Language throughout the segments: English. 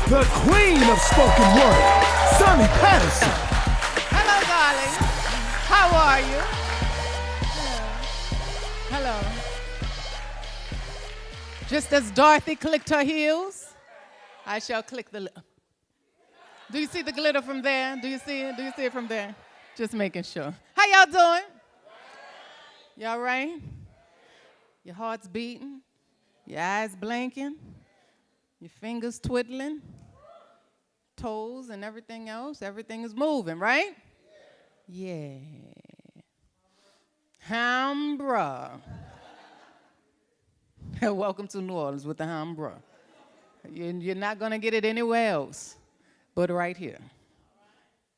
the queen of spoken word, Sunni Patterson. Hello, darling. How are you? Hello. Just as Dorothy clicked her heels, I shall click the... Do you see the glitter from there? Do you see it? Do you see it from there? Just making sure. How y'all doing? Y'all right? Your heart's beating, your eyes blinking, your fingers twiddling, toes and everything else. Everything is moving, right? Yeah. Hambra. Welcome to New Orleans with the Hambra. You're not going to get it anywhere else but right here.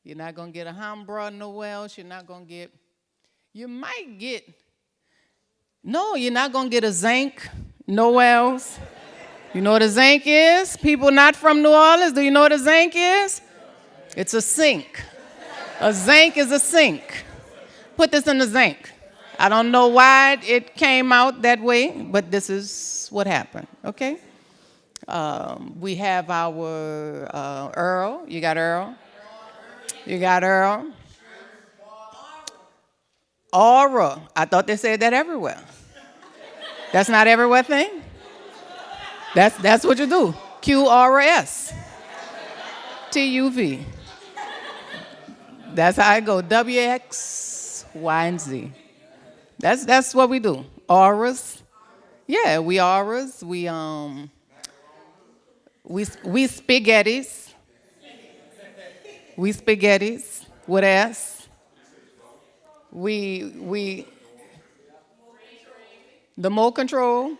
You're not going to get a Hambra nowhere else. You're not going to get... You might get... No, you're not going to get a zinc nowhere else. You know what a zinc is? People not from New Orleans, do you know what a zinc is? It's a sink. A zinc is a sink. Put this in the zinc. I don't know why it came out that way, but this is what happened, okay? We have our Earl. You got Earl? You got Earl? Aura. I thought they said that everywhere. That's not everywhere thing? That's what you do. QRS. TUV. That's how I go. WX, Y, and Z. That's what we do. Auras. Yeah, we auras. We spaghettis. We spaghettis with S. We the remote control,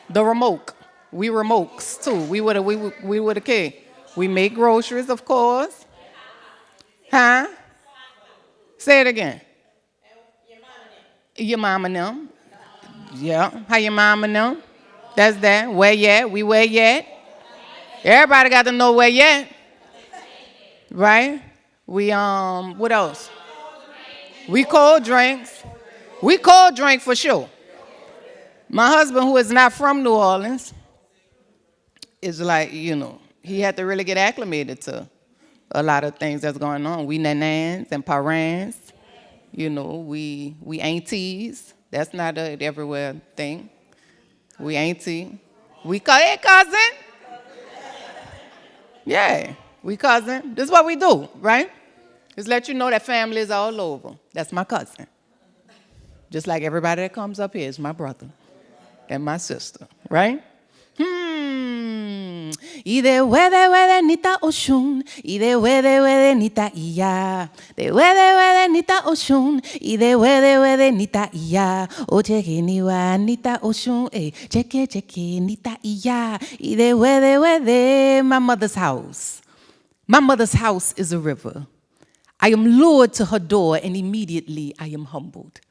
the remote. We remokes too. We would a kid. We make groceries, of course. Huh? Say it again. Your mama and them. Yeah. How your mama and them? That's that. Where yet? We where yet? Everybody got to know where yet. Right? We what else? We cold drinks. We cold drink for sure. My husband, who is not from New Orleans, is like, you know, he had to really get acclimated to a lot of things that's going on. We nanans and parents. You know, we aunties. That's not an everywhere thing. We auntie. We hey, cousin. Yeah, we cousin. This is what we do, right? Just let you know that family is all over. That's my cousin. Just like everybody that comes up here is my brother and my sister, right? Ide wede nita oshun, ide wede nita iya. De wede nita oshun, ide wede nita iya. O cheke niwa nita oshun, cheke nita iya. Ide wede my mother's house. My mother's house is a river. I am lured to her door, and immediately I am humbled.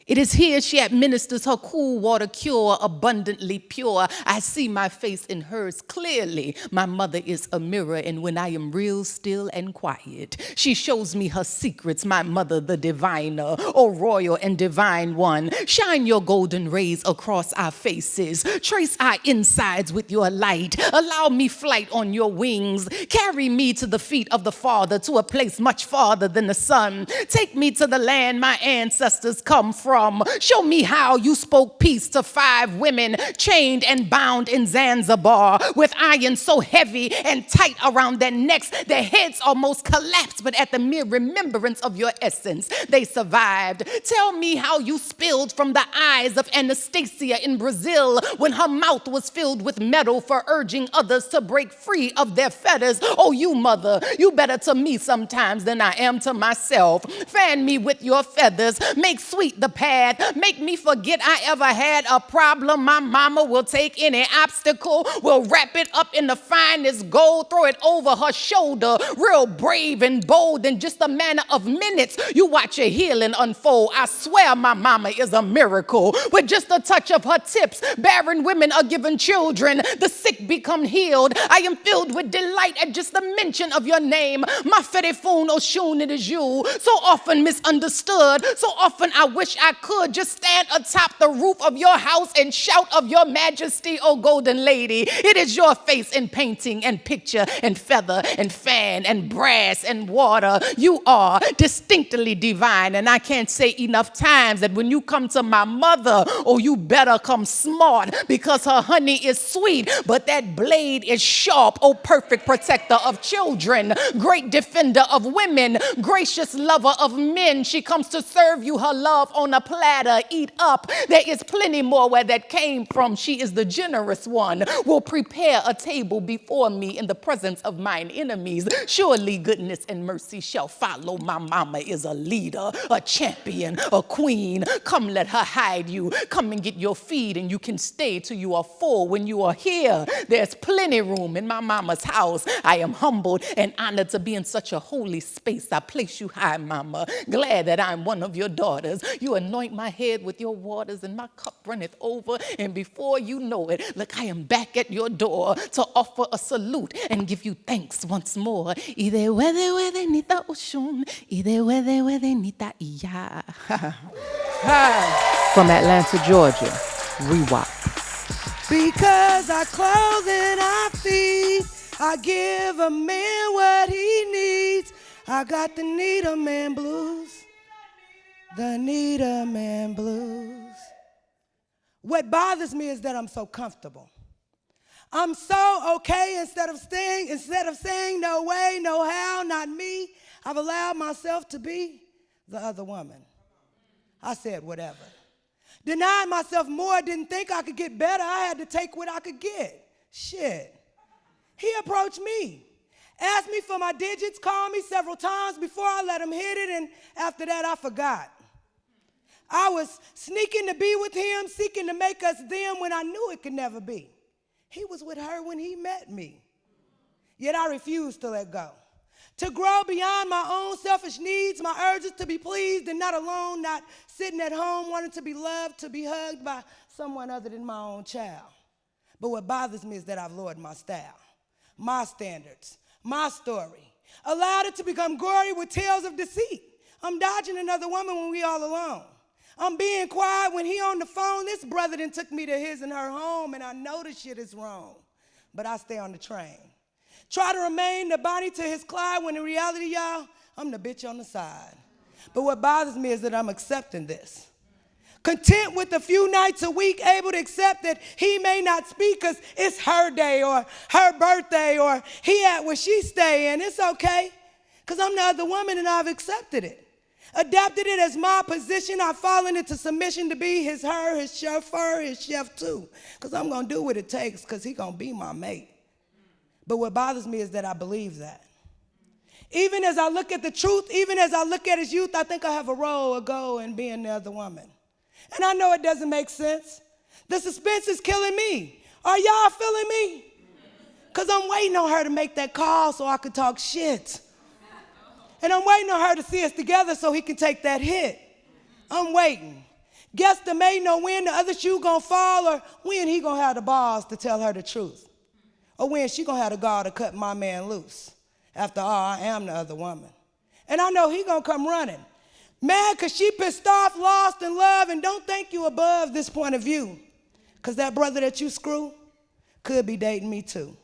It is here she administers her cool water cure, abundantly pure. I see my face in hers clearly. My mother is a mirror, and when I am real still and quiet, she shows me her secrets, my mother, the diviner, O royal and divine one. Shine your golden rays across our faces. Trace our insides with your light. Allow me flight on your wings. Carry me to the feet of the Father, to a place much farther than the sun. Take me to the land my ancestors come from. Show me how you spoke peace to 5 women chained and bound in Zanzibar with iron so heavy and tight around their necks, their heads almost collapsed, but at the mere remembrance of your essence, they survived. Tell me how you spilled from the eyes of Anastasia in Brazil when her mouth was filled with metal for urging others to break free of their fetters. Oh, you mother, you better to me sometimes than I am to myself. Fan me with your feathers, make sweet the path. Make me forget I ever had a problem. My mama will take any obstacle, will wrap it up in the finest gold, throw it over her shoulder, real brave and bold in just a matter of minutes. You watch your healing unfold. I swear my mama is a miracle. With just a touch of her tips, barren women are given children. The sick become healed. I am filled with delight at just the mention of your name. My Fedefun Oshun, it is you. So often misunderstood. So often I wish I I could just stand atop the roof of your house and shout of your majesty, O golden lady. It is your face in painting and picture and feather and fan and brass and water. You are distinctly divine, and I can't say enough times that when you come to my mother, oh, you better come smart, because her honey is sweet, but that blade is sharp. Oh, perfect protector of children, great defender of women, gracious lover of men. She comes to serve you her love on a platter. Eat up. There is plenty more where that came from. She is the generous one. Will prepare a table before me in the presence of mine enemies. Surely goodness and mercy shall follow. My mama is a leader, a champion, a queen. Come, let her hide you. Come and get your feed, and you can stay till you are full. When you are here, there's plenty room in my mama's house. I am humbled and honored to be in such a holy space. I place you high, mama. Glad that I'm one of your daughters. You anoint my head with your waters, and my cup runneth over. And before you know it, look, I am back at your door to offer a salute and give you thanks once more. Ide wede wede nita oshun, ide wede wede nita iya. From Atlanta, Georgia, Rewop. Because I clothe and I feed, I give a man what he needs. I got the need a man blues, the need a man blues. What bothers me is that I'm so comfortable. I'm so okay instead of saying no way, no how, not me. I've allowed myself to be the other woman. I said whatever. Denied myself more, didn't think I could get better. I had to take what I could get. Shit. He approached me, asked me for my digits, called me several times before I let him hit it, and after that I forgot. I was sneaking to be with him, seeking to make us them when I knew it could never be. He was with her when he met me. Yet I refused to let go. To grow beyond my own selfish needs, my urges to be pleased and not alone, not sitting at home wanting to be loved, to be hugged by someone other than my own child. But what bothers me is that I've lowered my style, my standards, my story, allowed it to become gory with tales of deceit. I'm dodging another woman when we all alone. I'm being quiet when he on the phone. This brother then took me to his and her home, and I know the shit is wrong, but I stay on the train. Try to remain the Bonnie to his Clyde when in reality, y'all, I'm the bitch on the side. But what bothers me is that I'm accepting this. Content with a few nights a week, able to accept that he may not speak because it's her day or her birthday or he at where she stay, and it's okay because I'm the other woman and I've accepted it. Adapted it as my position. I've fallen into submission to be his, her, his chauffeur, his chef too, because I'm going to do what it takes because he going to be my mate. But what bothers me is that I believe that. Even as I look at the truth, even as I look at his youth, I think I have a role, a goal in being the other woman. And I know it doesn't make sense. The suspense is killing me. Are y'all feeling me? Because I'm waiting on her to make that call so I can talk shit. And I'm waiting on her to see us together so he can take that hit. I'm waiting. Guess the may know when the other shoe gonna fall or when he gonna have the balls to tell her the truth. Or when she gonna have the gall to cut my man loose. After all, I am the other woman. And I know he gonna come running. Mad cause she pissed off, lost in love, and don't think you above this point of view. Cause that brother that you screw could be dating me too.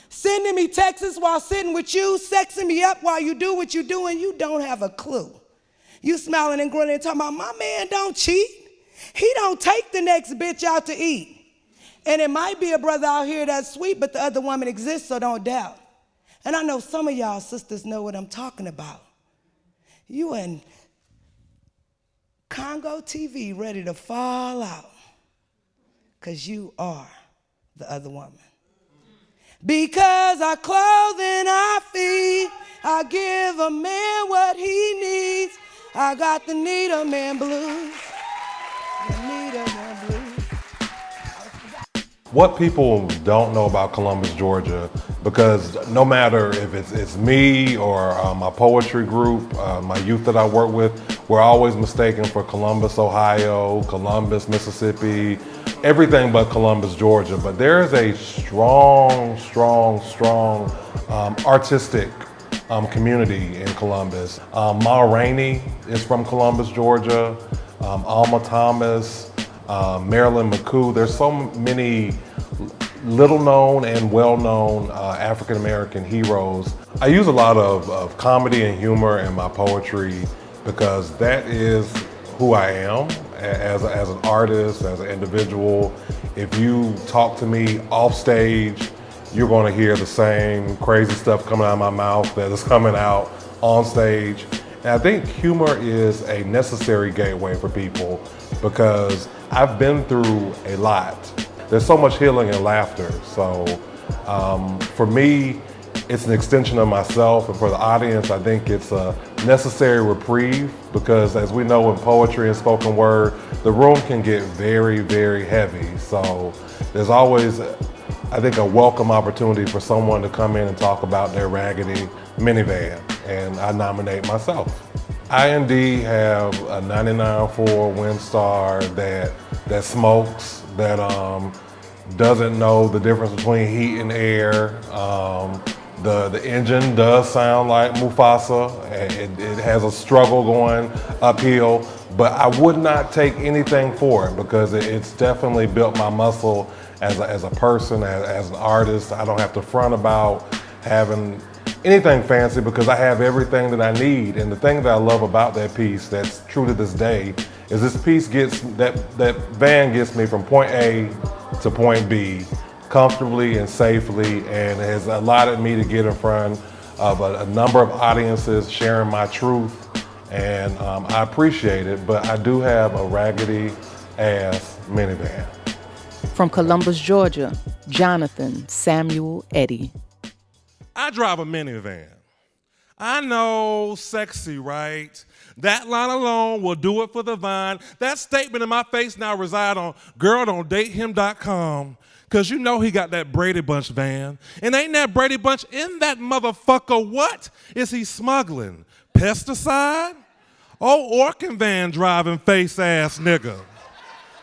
Sending me texts while sitting with you, sexing me up while you do what you do, and you don't have a clue. You smiling and grinning and talking about, my man don't cheat. He don't take the next bitch out to eat. And it might be a brother out here that's sweet, but the other woman exists, so don't doubt. And I know some of y'all sisters know what I'm talking about. You in Congo TV ready to fall out because you are the other woman. Because I clothe and I feed, I give a man what he needs. I got the need a man blues. The need a man blues. What people don't know about Columbus, Georgia, because no matter if it's me or my poetry group, my youth that I work with, we're always mistaken for Columbus, Ohio, Columbus, Mississippi, everything but Columbus, Georgia. But there is a strong artistic community in Columbus. Ma Rainey is from Columbus, Georgia. Alma Thomas, Marilyn McCoo. There's so many little known and well known African American heroes. I use a lot of comedy and humor in my poetry because that is who I am as an artist, as an individual. If you talk to me off stage, you're going to hear the same crazy stuff coming out of my mouth that is coming out on stage. And I think humor is a necessary gateway for people because I've been through a lot. There's so much healing and laughter. So for me, it's an extension of myself, and for the audience, I think it's a necessary reprieve because as we know in poetry and spoken word, the room can get very, very heavy. So there's always, I think, a welcome opportunity for someone to come in and talk about their raggedy minivan, and I nominate myself. I indeed have a 99 Ford Windstar that smokes, that doesn't know the difference between heat and air. The engine does sound like Mufasa. It has a struggle going uphill, but I would not take anything for it because it's definitely built my muscle as a person, as an artist. I don't have to front about having anything fancy because I have everything that I need. And the thing that I love about that piece that's true to this day is this piece that van gets me from point A to point B comfortably and safely, and has allowed me to get in front of a number of audiences sharing my truth, and I appreciate it, but I do have a raggedy ass minivan. From Columbus, Georgia, Jonathan Samuel Eddy. I drive a minivan. I know, sexy, right? That line alone will do it for the vine. That statement in my face now reside on girldon'tdatehim.com. Because you know he got that Brady Bunch van. And ain't that Brady Bunch in that motherfucker? What is he smuggling? Pesticide? Oh, Orkin van driving face ass nigga.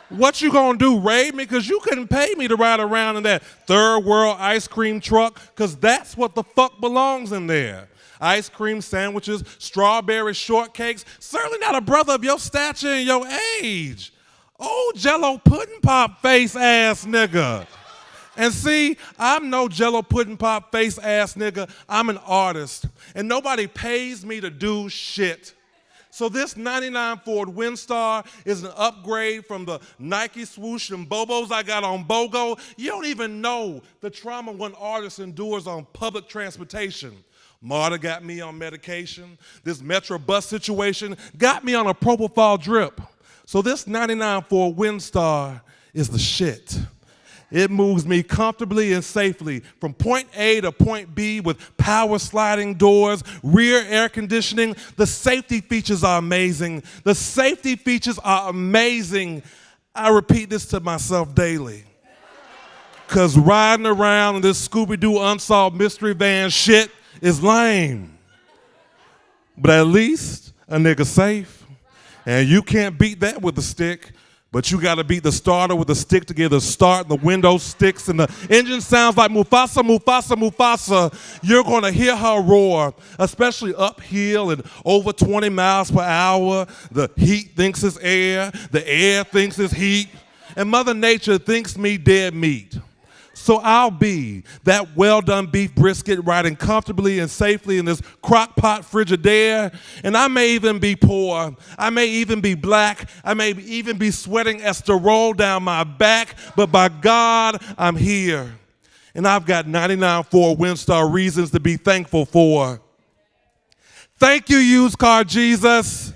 What you gonna do, raid me? Because you couldn't pay me to ride around in that third world ice cream truck, because that's what the fuck belongs in there. Ice cream sandwiches, strawberry shortcakes, certainly not a brother of your stature and your age. Oh, Jello pudding pop face ass nigga. And see, I'm no Jello pudding pop face ass nigga. I'm an artist, and nobody pays me to do shit. So this 99 Ford Windstar is an upgrade from the Nike swoosh and Bobos I got on BOGO. You don't even know the trauma one artist endures on public transportation. Marta got me on medication. This Metro bus situation got me on a propofol drip. So this 99 Ford Windstar is the shit. It moves me comfortably and safely from point A to point B with power sliding doors, rear air conditioning. The safety features are amazing. The safety features are amazing. I repeat this to myself daily. Because riding around in this Scooby-Doo unsolved mystery van shit is lame. But at least a nigga safe. And you can't beat that with a stick. But you gotta beat the starter with a stick to get the start, and the window sticks, and the engine sounds like Mufasa, Mufasa, Mufasa. You're gonna hear her roar, especially uphill and over 20 miles per hour. The heat thinks it's air, the air thinks it's heat, and Mother Nature thinks me dead meat. So I'll be that well-done beef brisket riding comfortably and safely in this crock-pot Frigidaire. And I may even be poor. I may even be black. I may even be sweating esterol down my back. But by God, I'm here. And I've got 99 Ford Windstar reasons to be thankful for. Thank you, used car Jesus.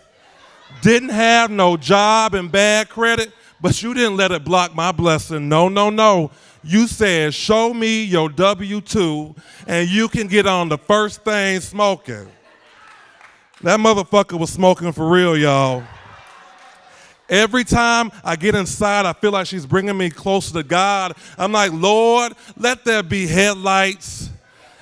Didn't have no job and bad credit, but you didn't let it block my blessing. No, no, no. You said, show me your W-2 and you can get on the first thing smoking. That motherfucker was smoking for real, y'all. Every time I get inside, I feel like she's bringing me closer to God. I'm like, Lord, let there be headlights.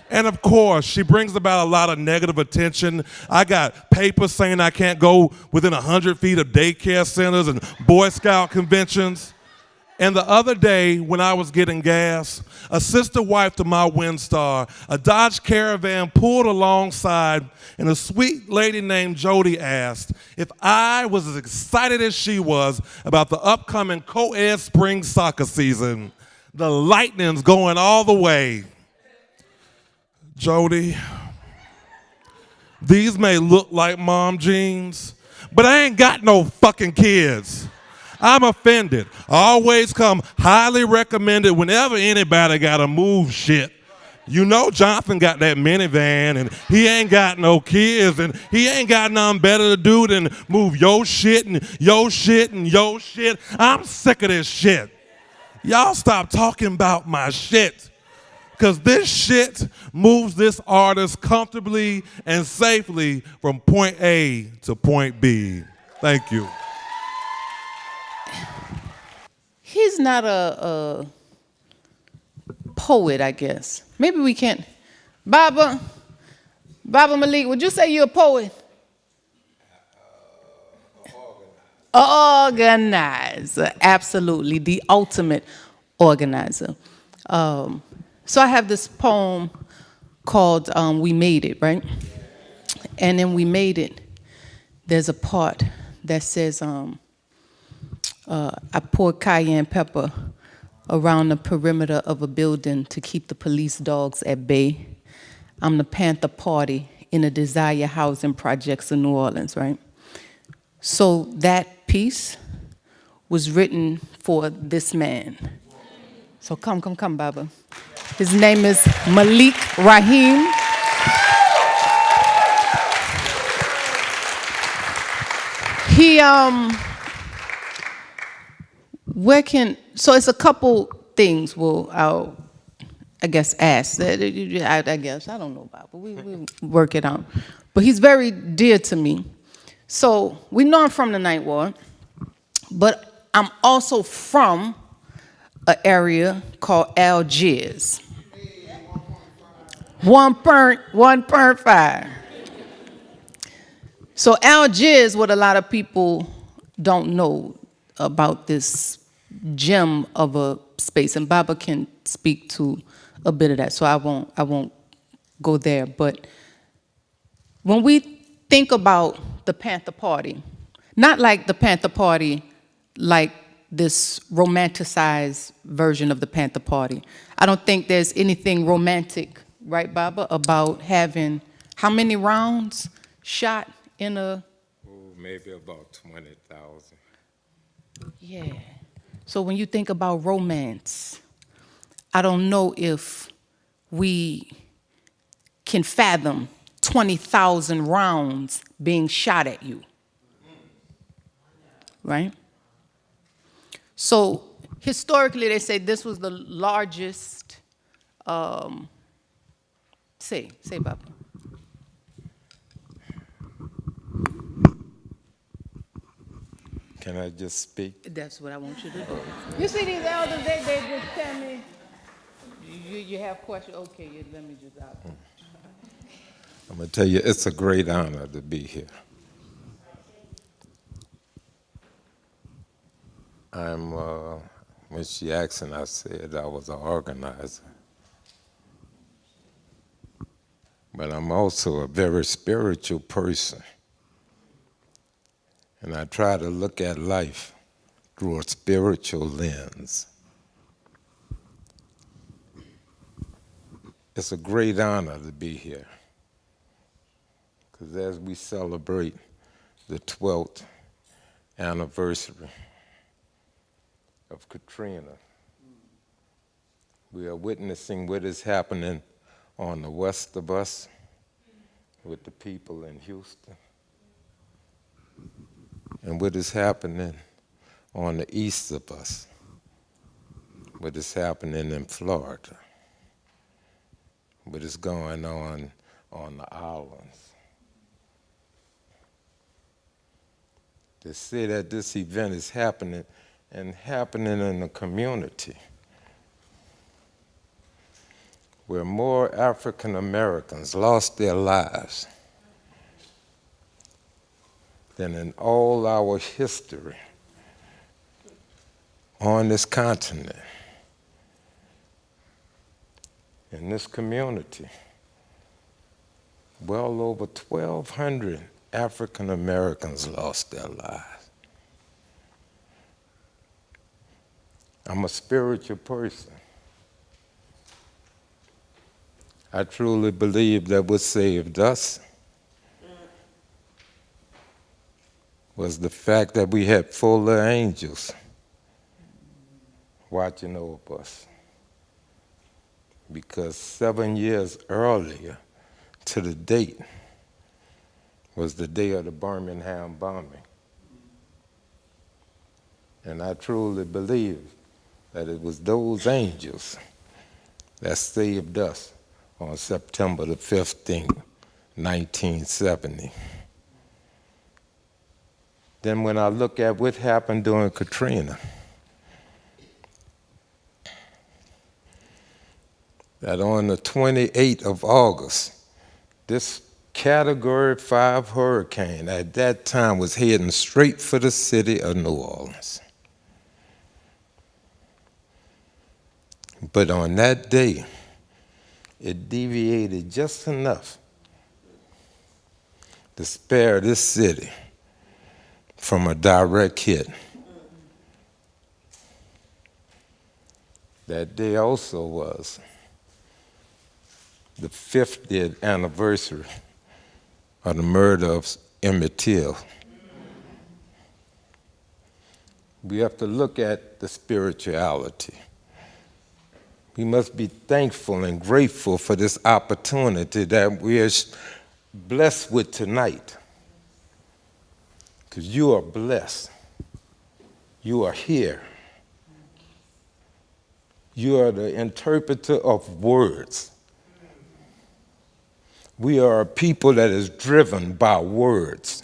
And of course, she brings about a lot of negative attention. I got papers saying I can't go within 100 feet of daycare centers and Boy Scout conventions. And the other day when I was getting gas, a sister wife to my Windstar, a Dodge Caravan pulled alongside, and a sweet lady named Jody asked if I was as excited as she was about the upcoming co-ed spring soccer season. The lightning's going all the way. Jody, these may look like mom jeans, but I ain't got no fucking kids. I'm offended. I always come highly recommended whenever anybody gotta move shit. You know Jonathan got that minivan and he ain't got no kids and he ain't got nothing better to do than move your shit and your shit and your shit. I'm sick of this shit. Y'all stop talking about my shit. Because this shit moves this artist comfortably and safely from point A to point B. Thank you. He's not a poet, I guess. Maybe we can't. Baba Malik, would you say you're a poet? Organizer, absolutely, the ultimate organizer. So I have this poem called We Made It, right? And then We Made It, there's a part that says, I poured cayenne pepper around the perimeter of a building to keep the police dogs at bay. I'm the Panther Party in a Desire housing projects in New Orleans, right? So that piece was written for this man. So come, Baba. His name is Malik Rahim. He, so it's a couple things I'll ask. I don't know about, but we work it out. But he's very dear to me. So we know I'm from the Ninth Ward, but I'm also from an area called Algiers. 1.5. So Algiers, what a lot of people don't know about this gem of a space, and Baba can speak to a bit of that, so I won't go there. But when we think about the Panther Party, not like the Panther Party, like this romanticized version of the Panther Party. I don't think there's anything romantic, right, Baba, about having how many rounds shot in a... Maybe about 20,000. Yeah. So when you think about romance, I don't know if we can fathom 20,000 rounds being shot at you, right? So historically, they say this was the largest, say, Baba. Can I just speak? That's what I want you to do. You see these elders, they just tell me, you have questions? Okay, let me just out. I'm going to tell you, it's a great honor to be here. When she asked and I said I was an organizer. But I'm also a very spiritual person. And I try to look at life through a spiritual lens. It's a great honor to be here. Because as we celebrate the 12th anniversary of Katrina, we are witnessing what is happening on the west of us with the people in Houston, and what is happening on the east of us, what is happening in Florida, what is going on the islands. To say that this event is happening and happening in the community where more African Americans lost their lives than in all our history on this continent, in this community, well over 1,200 African Americans lost their lives. I'm a spiritual person. I truly believe that what saved us was the fact that we had fuller angels watching over us. Because 7 years earlier to the date was the day of the Birmingham bombing. And I truly believe that it was those angels that saved us on September the 15th, 1970. Then when I look at what happened during Katrina, that on the 28th of August, this Category 5 hurricane at that time was heading straight for the city of New Orleans. But on that day, it deviated just enough to spare this city from a direct hit. That day also was the 50th anniversary of the murder of Emmett Till. We have to look at the spirituality. We must be thankful and grateful for this opportunity that we are blessed with tonight. Because you are blessed. You are here. You are the interpreter of words. We are a people that is driven by words.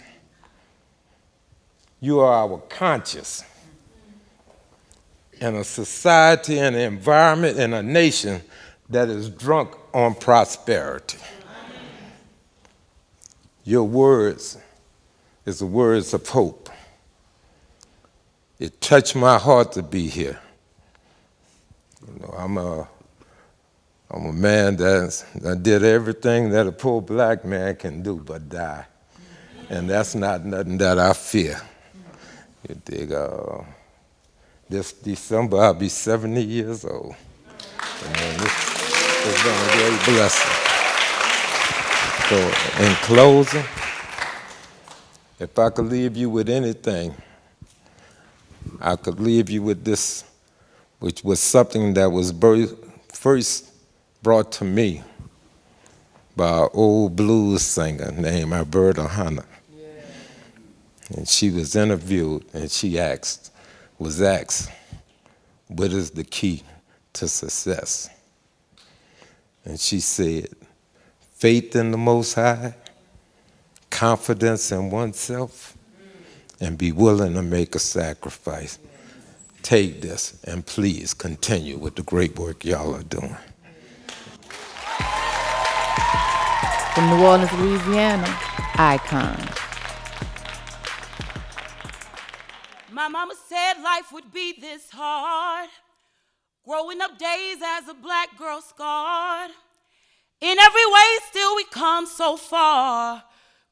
You are our conscience. In a society and an environment and a nation that is drunk on prosperity. Your words is the words of hope. It touched my heart to be here. You know, I'm a man that did everything that a poor black man can do but die. And that's not nothing that I fear. You dig? This December, I'll be 70 years old. And it's been a great blessing. So, in closing, if I could leave you with anything, I could leave you with this, which was something that was first brought to me by an old blues singer named Alberta Hunter. Yeah. And she was interviewed and she was asked, what is the key to success? And she said, faith in the Most High, confidence in oneself, and be willing to make a sacrifice. Take this and please continue with the great work y'all are doing. From New Orleans, Louisiana, Icon. My mama said life would be this hard. Growing up days as a black girl scarred. In every way, still we come so far.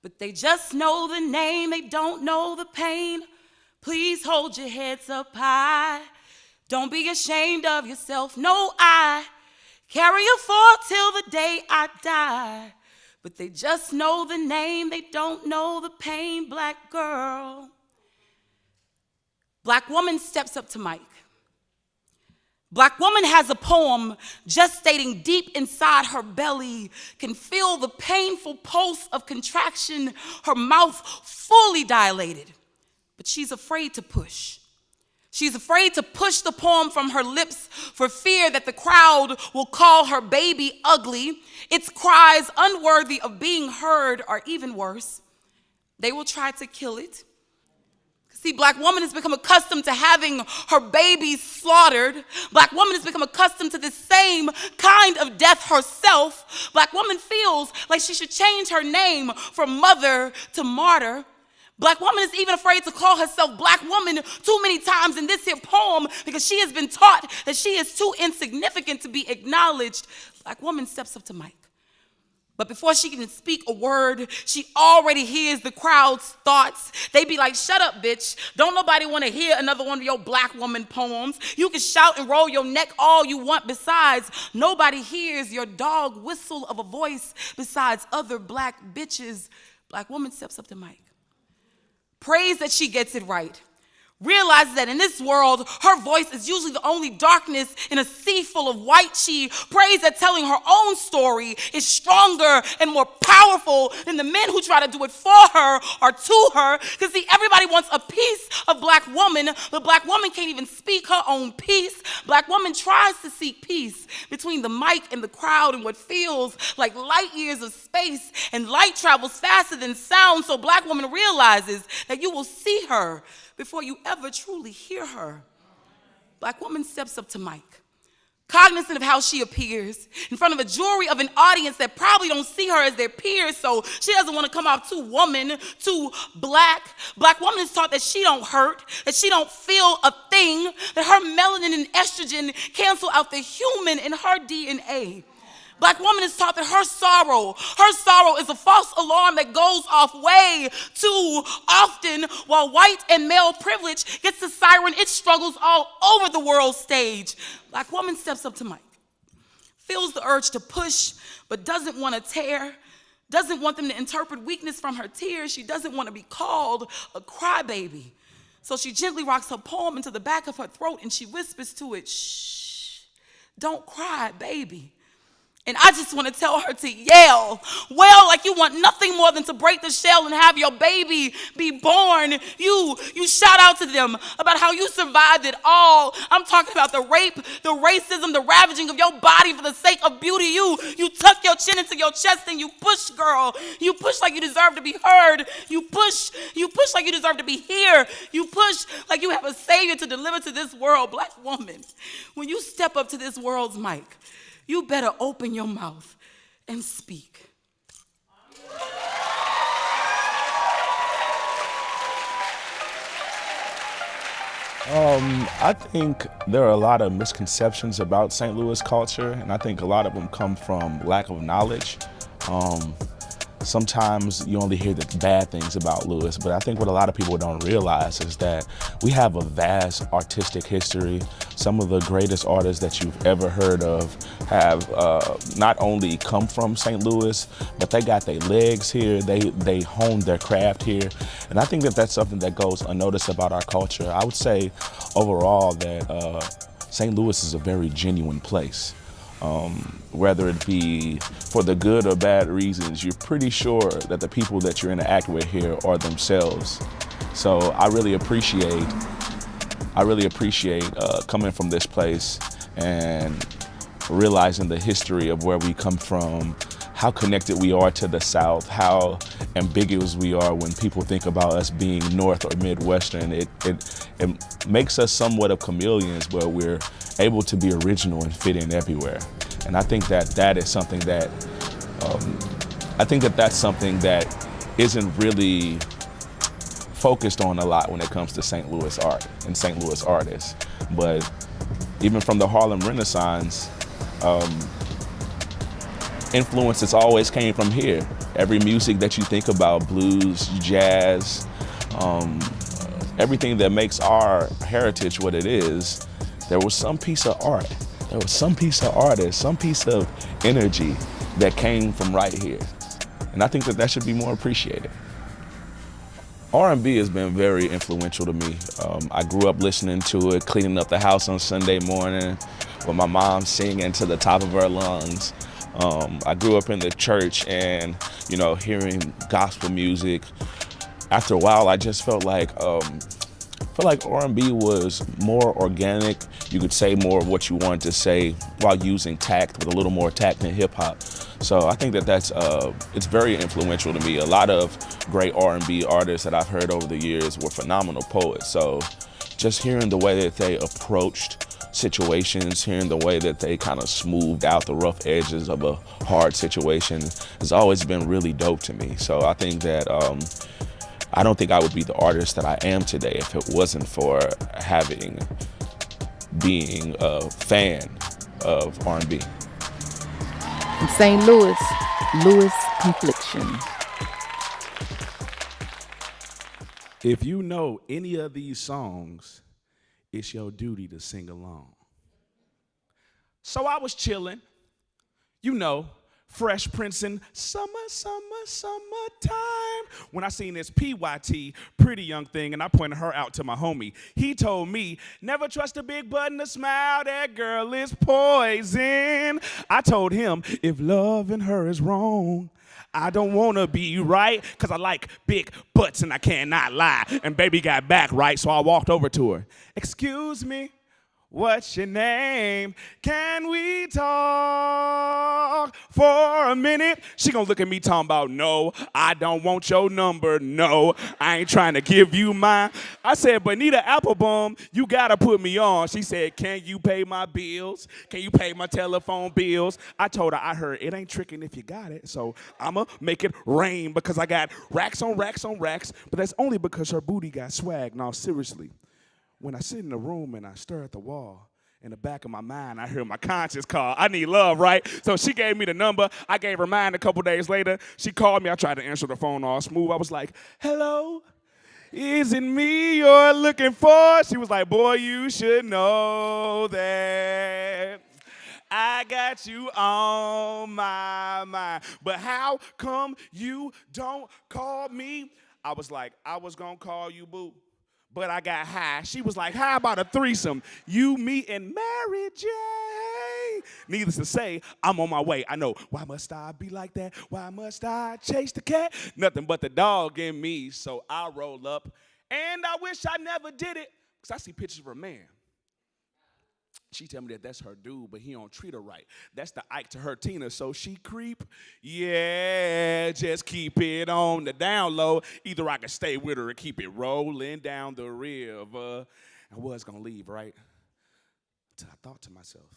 But they just know the name, they don't know the pain. Please hold your heads up high. Don't be ashamed of yourself. No, I carry you forward till the day I die. But they just know the name, they don't know the pain. Black girl. Black woman steps up to mic. Black woman has a poem gestating deep inside her belly, can feel the painful pulse of contraction, her mouth fully dilated. But she's afraid to push. She's afraid to push the poem from her lips for fear that the crowd will call her baby ugly, its cries unworthy of being heard, or even worse, they will try to kill it. See, black woman has become accustomed to having her babies slaughtered. Black woman has become accustomed to the same kind of death herself. Black woman feels like she should change her name from mother to martyr. Black woman is even afraid to call herself black woman too many times in this here poem because she has been taught that she is too insignificant to be acknowledged. Black woman steps up to mic. But before she can speak a word, she already hears the crowd's thoughts. They be like, shut up, bitch. Don't nobody want to hear another one of your black woman poems. You can shout and roll your neck all you want. Besides, nobody hears your dog whistle of a voice besides other black bitches. Black woman steps up to mic. Prays that she gets it right. Realizes that in this world, her voice is usually the only darkness in a sea full of white. She prays that telling her own story is stronger and more powerful than the men who try to do it for her or to her. Because see, everybody wants a piece of black woman, but black woman can't even speak her own piece. Black woman tries to seek peace between the mic and the crowd in what feels like light years of space, and light travels faster than sound, so black woman realizes that you will see her before you ever truly hear her. Black woman steps up to mic, cognizant of how she appears in front of a jury of an audience that probably don't see her as their peers, so she doesn't want to come out too woman, too black. Black woman is taught that she don't hurt, that she don't feel a thing, that her melanin and estrogen cancel out the human in her DNA. Black woman is taught that her sorrow is a false alarm that goes off way too often, while white and male privilege gets to siren its struggles all over the world stage. Black woman steps up to mic, feels the urge to push, but doesn't want to tear, doesn't want them to interpret weakness from her tears. She doesn't want to be called a crybaby. So she gently rocks her poem into the back of her throat and she whispers to it, shh, don't cry, baby. And I just want to tell her to yell, wail like you want nothing more than to break the shell and have your baby be born. You shout out to them about how you survived it all. I'm talking about the rape, the racism, the ravaging of your body for the sake of beauty. You tuck your chin into your chest and you push, girl. You push like you deserve to be heard. You push like you deserve to be here. You push like you have a savior to deliver to this world. Black woman, when you step up to this world's mic, you better open your mouth and speak. I think there are a lot of misconceptions about St. Louis culture, and I think a lot of them come from lack of knowledge. Sometimes you only hear the bad things about Louis, but I think what a lot of people don't realize is that we have a vast artistic history. Some of the greatest artists that you've ever heard of have not only come from St. St. Louis, but they got their legs here, they honed their craft here. And I think that that's something that goes unnoticed about our culture. I would say overall that St. Louis is a very genuine place. Whether it be for the good or bad reasons, you're pretty sure that the people that you're interacting with here are themselves. So I really appreciate coming from this place and realizing the history of where we come from, how connected we are to the South, how ambiguous we are when people think about us being North or Midwestern. It makes us somewhat of chameleons where we're able to be original and fit in everywhere. And I think that that is something that, that's something that isn't really focused on a lot when it comes to St. Louis art and St. Louis artists. But even from the Harlem Renaissance, influences always came from here. Every music that you think about, blues, jazz, everything that makes our heritage what it is, there was some piece of art, there was some piece of artist, some piece of energy that came from right here. And I think that that should be more appreciated. R&B has been very influential to me. I grew up listening to it, cleaning up the house on Sunday morning with my mom singing to the top of her lungs. I grew up in the church and, hearing gospel music. After a while, I just felt like R&B was more organic. You could say more of what you wanted to say while using tact, with a little more tact than hip hop. So I think that it's very influential to me. A lot of great R&B artists that I've heard over the years were phenomenal poets. So just hearing the way that they approached situations, hearing the way that they kind of smoothed out the rough edges of a hard situation has always been really dope to me. So I think that I don't think I would be the artist that I am today if it wasn't for being a fan of R&B. From St. Louis, ConPhliction. If you know any of these songs, it's your duty to sing along. So I was chilling, you know, Fresh Prince in summertime, when I seen this PYT, pretty young thing, and I pointed her out to my homie. He told me, never trust a big butt and a smile, that girl is poison. I told him, if loving her is wrong, I don't wanna be right, cause I like big butts and I cannot lie. And baby got back right, so I walked over to her. Excuse me, what's your name? Can we talk for a minute? She gonna look at me talking about, no, I don't want your number, no, I ain't trying to give you mine. I said, but Nita Applebaum, you gotta put me on. She said, can you pay my bills? Can you pay my telephone bills? I told her, I heard it ain't tricking if you got it, so I'ma make it rain because I got racks on racks on racks, but that's only because her booty got swag. Now, seriously. When I sit in the room and I stare at the wall, in the back of my mind, I hear my conscience call. I need love, right? So she gave me the number. I gave her mine a couple days later. She called me. I tried to answer the phone all smooth. I was like, hello, is it me you're looking for? She was like, boy, you should know that I got you on my mind. But how come you don't call me? I was like, I was gonna call you, boo, but I got high. She was like, how about a threesome? You, me, and Mary J. Needless to say, I'm on my way. I know, why must I be like that? Why must I chase the cat? Nothing but the dog in me. So I roll up, and I wish I never did it, because I see pictures of her man. She tell me that that's her dude, but he don't treat her right. That's the Ike to her Tina, so she creep. Yeah, just keep it on the down low. Either I can stay with her or keep it rolling down the river. I was gonna leave, right? Until I thought to myself,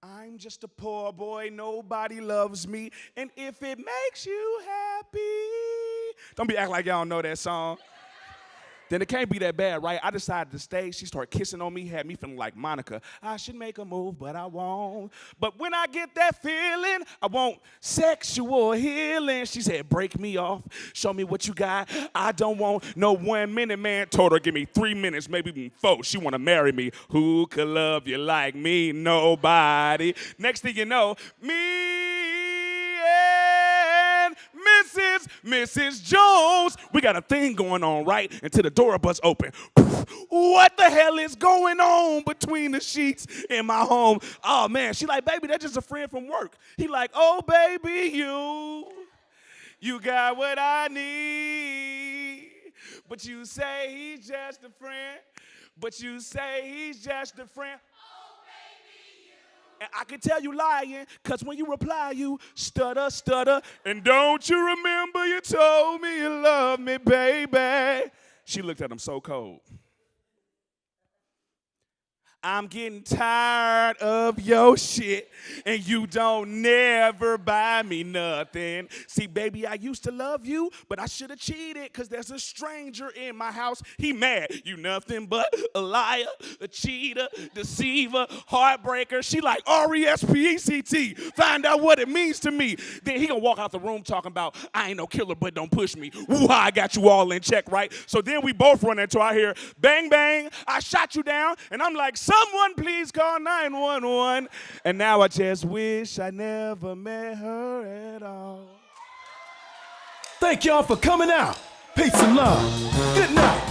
I'm just a poor boy, nobody loves me, and if it makes you happy. Don't be acting like y'all don't know that song. Then it can't be that bad, right? I decided to stay. She started kissing on me, had me feeling like Monica. I should make a move, but I won't. But when I get that feeling, I want sexual healing. She said, break me off, show me what you got. I don't want no 1 minute, man. Told her, give me 3 minutes, maybe even 4. She wanna marry me. Who could love you like me? Nobody. Next thing you know, me and Mrs. Jones, we got a thing going on, right? Until the door bust open. What the hell is going on between the sheets in my home? Oh, man. She like, baby, that's just a friend from work. He like, oh, baby, you got what I need. But you say he's just a friend. And I can tell you lying, because when you reply, you stutter. And don't you remember you told me you love me, baby? She looked at him so cold. I'm getting tired of your shit, and you don't never buy me nothing. See, baby, I used to love you, but I should have cheated, because there's a stranger in my house. He mad. You nothing but a liar, a cheater, deceiver, heartbreaker. She like R-E-S-P-E-C-T. Find out what it means to me. Then he gonna walk out the room talking about, I ain't no killer, but don't push me. Woo, I got you all in check, right? So then we both run into, I hear, bang, bang, I shot you down, and I'm like, someone please call 911. And now I just wish I never met her at all. Thank y'all for coming out. Peace and love. Good night.